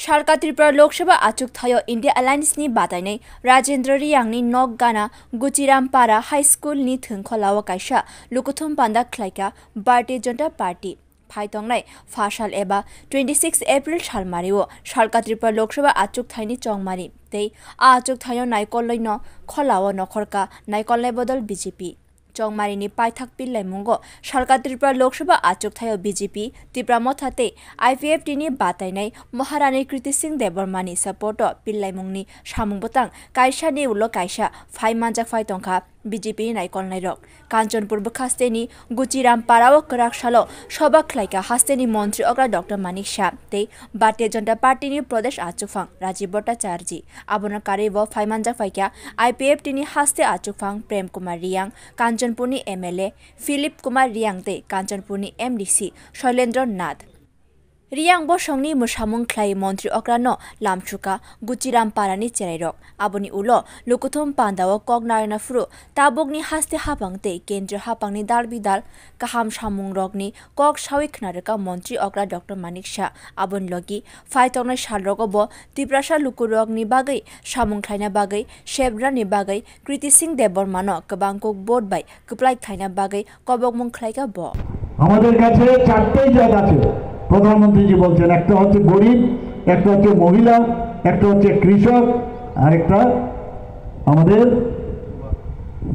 सरकार त्रिपुरा लोकसभा आचुक थायो India alliance नि बादायनै राजेंद्र रियांग नि नक गाना गुचिरामपारा हाई स्कूल नि थोंखलाव कायसा लुकुथुम पांदा खलाइका भारतीय जनता पार्टी फाइतंगनाय फासाल एबा 26 एप्रिल सालमारिओ सरकार त्रिपुरा लोकसभा आचुक थाइनि चौंगमारी तै आचुक थायो नायकलैनो खलाव नखरका नायकलनाय बदल बीजेपी चौंगमारिनि पाइथाक पिल्लाय मुंगो सरकार त्रिपुरा लोकसभा आचुक थायो बीजेपी त्रिपुरा मथाते आईपीएफटी नि बातायनाय महारानी कृति सिंह देबबर्मानि सपोर्ट पिल्लाय मुंगनि सामुंबतां कायसानि उलो कायसा फाइमानजा फाइतंखा बीजेपी नायकलनाय रक कांचनपुर बखास्तेनि गुचिरामपाराव कराकसालो सभा खलाइका हास्तेनि मंत्री अग्रा डॉक्टर मानिक शाह ते भारतीय जनता पार्टी नि प्रदेश आचुफां राजीव भट्टाचार्य आबोना कारेव फाइमानजा फाइका आईपीएफटी नि हास्ते आचुफां प्रेम कुमार रियांग कांचनपुरनि एमएलए फिलिप कुमार रियांग ते कांचनपुरनि एमडीसी शैलेंद्र नाथ रियांग बसंगनि मुसामुं खलाइ मंत्री अग्रानो लामचुका गुचिरामपारानि चेराइरक आबोनि उलो लुकुथुम पान्दाव कगनारनाफुरु ताबुकनि हास्ते हापांते केंद्र हापांनि दाल बिदाल काहाम सामुं रगनि कग सावि खनारका मंत्री अग्रा डॉक्टर मानिक शाह आबोन लगी फाइतंगनाय सालरगबो त्रिपुरासा लुकुरगनि बागै सामुं खलाइना बागै शेबरानि बागै कृति सिंह देबबर्मानो गोबांको बोर्ड बाय कप्लाइ खाइना बागै कबगमुं खलाइका ब আমাদের কাছে চারটি জায়গা আছে প্রধানমন্ত্রী জি বলছেন একটা হচ্ছে গরিব একটা হচ্ছে মহিলা একটা হচ্ছে কৃষক আর একটা আমাদের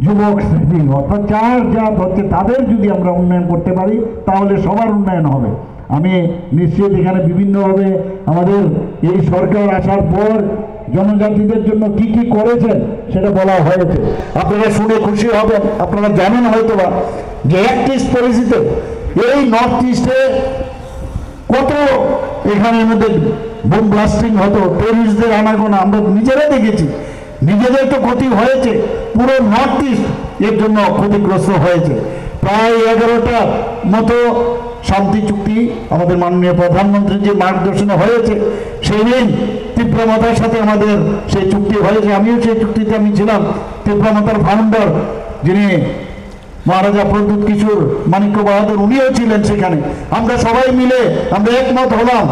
যুবক শ্রেণী অর্থাৎ চার জাত হচ্ছে তাদের যদি আমরা উন্নয়ন করতে পারি তাহলে সবার উন্নয়ন হবে আমি নিশ্চিত এখানে বিভিন্নভাবে আমাদের এই সরকার আসার পর জনজাতিদের জন্য কি কি করেছেন সেটা বলা হয়েছে আপনারা শুনে খুশি হবেন আপনারা জানেন হয়তোবা যে অ্যাক্ট ইস্ট পলিসিতে এই নর্থ ইস্টে কত এখানে আমাদের বোম ব্লাস্টিং হতো টেররিস্টদের আনাগোনা আমরা নিজেরা দেখেছি নিজেদের তো ক্ষতি হয়েছে পুরো নর্থ ইস্ট এর জন্য ক্ষতিগ্রস্ত হয়েছে প্রায় 11টা মতো শান্তি চুক্তি আমাদের মাননীয় প্রধানমন্ত্রীর যে মার্গদর্শনে হয়েছে সেই দিন ত্রিপুরা মাতার সাথে আমাদের সেই চুক্তি হয়েছে আমিও সেই চুক্তিতে আমি ছিলাম ত্রিপুরা মাতার ফাউন্ডার যিনি মহারাজা প্রদ্যুৎ কিশোর মানিক্য বাহাদুর উনিও ছিলেন সেখানে আমরা সবাই মিলে আমরা একমত হলাম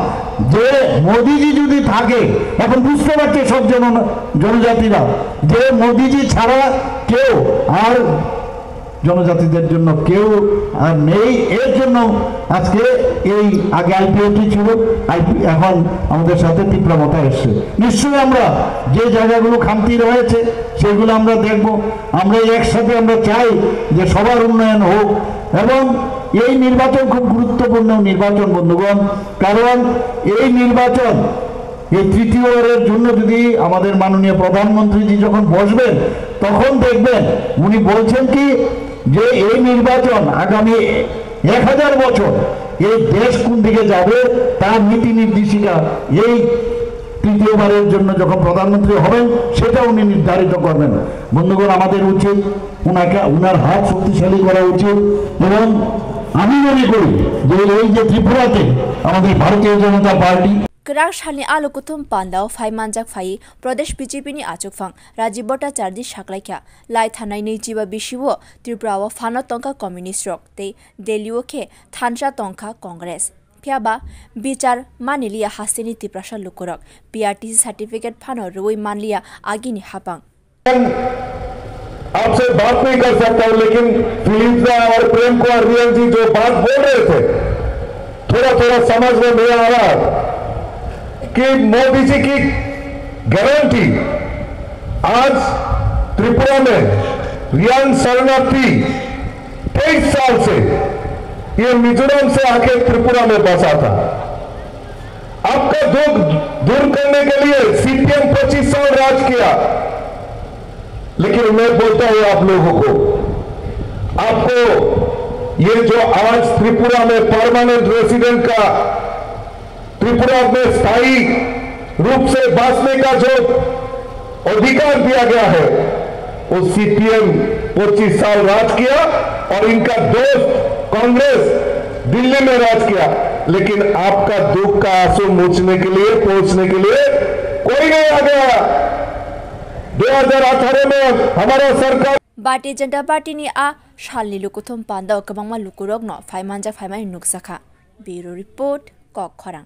যে মোদিজি যদি থাকে এখন বুঝতে পারছে সব জনজাতিরা যে মোদিজি ছাড়া কেউ আর জনজাতিদের জন্য কেউ আর নেই এর জন্য আজকে এই আগে আইপিএফটি ছিল এখন আমাদের সাথে ত্রিপুরা মাতা এসছে নিশ্চয়ই আমরা যে জায়গাগুলো খামতি রয়েছে সেগুলো আমরা দেখব আমরা একসাথে আমরা চাই যে সবার উন্নয়ন হোক এবং এই নির্বাচন খুব গুরুত্বপূর্ণ নির্বাচন বন্ধুগণ কারণ এই নির্বাচন এই তৃতীয়বারের জন্য যদি আমাদের মাননীয় প্রধানমন্ত্রীজি যখন বসবেন তখন দেখবেন উনি বলছেন কি যে এই নির্বাচন আগামী 1000 বছর এই দেশ কোন দিকে যাবে তার নীতি নির্দেশিকা এই তৃতীয়বারের জন্য যখন প্রধানমন্ত্রী হবেন সেটা উনি নির্ধারিত করবেন বন্ধুগণ আমাদের উচিত উনার হাত শক্তিশালী করা উচিত এবং আমি মনে করি যে এই যে ত্রিপুরাতে আমাদের ভারতীয় জনতা পার্টি कराक सालनि आलुकुथुम पान्दाव फाइमानजाक फाइ प्रदेश बीजेपी नि आचुकफां राजीव भट्टाचार्य साख्लाइखा लाई थानाय नैजिबा बिसिवो त्रिपुराव फानो तंका कम्युनिस्ट रक ते देलिओखे थानसा तंका कांग्रेस फियाबा बिचार मानिलिया हास्तेनि त्रिपुरासा लुकुरक पीआरटीसी सर्टिफिकेट फानो रुई मानलिया आगिनि हापां आपसे बात नहीं कर सकता हूं लेकिन फिलिप और प्रेम कुमार रियांग जी जो बात बोल रहे थे थोड़ा थोड़ा समझ में नहीं आ रहा कि मोदी जी की गारंटी आज त्रिपुरा में रियांग शरणार्थी 23 साल से ये मिजोरम से आके त्रिपुरा में बसा था आपका दुख दूर करने के लिए सीपीएम 25 साल राज किया लेकिन मैं बोलता हूं आप लोगों को आपको ये जो आज त्रिपुरा में परमानेंट रेसिडेंट का त्रिपुरा में स्थायी रूप से बसने का जो अधिकार दिया गया है वो सीपीएम 25 साल राज किया और इनका दोस्त कांग्रेस दिल्ली में राज किया लेकिन आपका दुख का आंसू पहुंचने के लिए कोई नहीं आ गया 2018 में हमारा सरकार भारतीय जनता पार्टी नि आ सालनि लुकुथुम पान्दाव गोबांमा लुकुरगनो फाइमानजा फाइमानि नुकसाखा ब्यूरो रिपोर्ट कक खरां।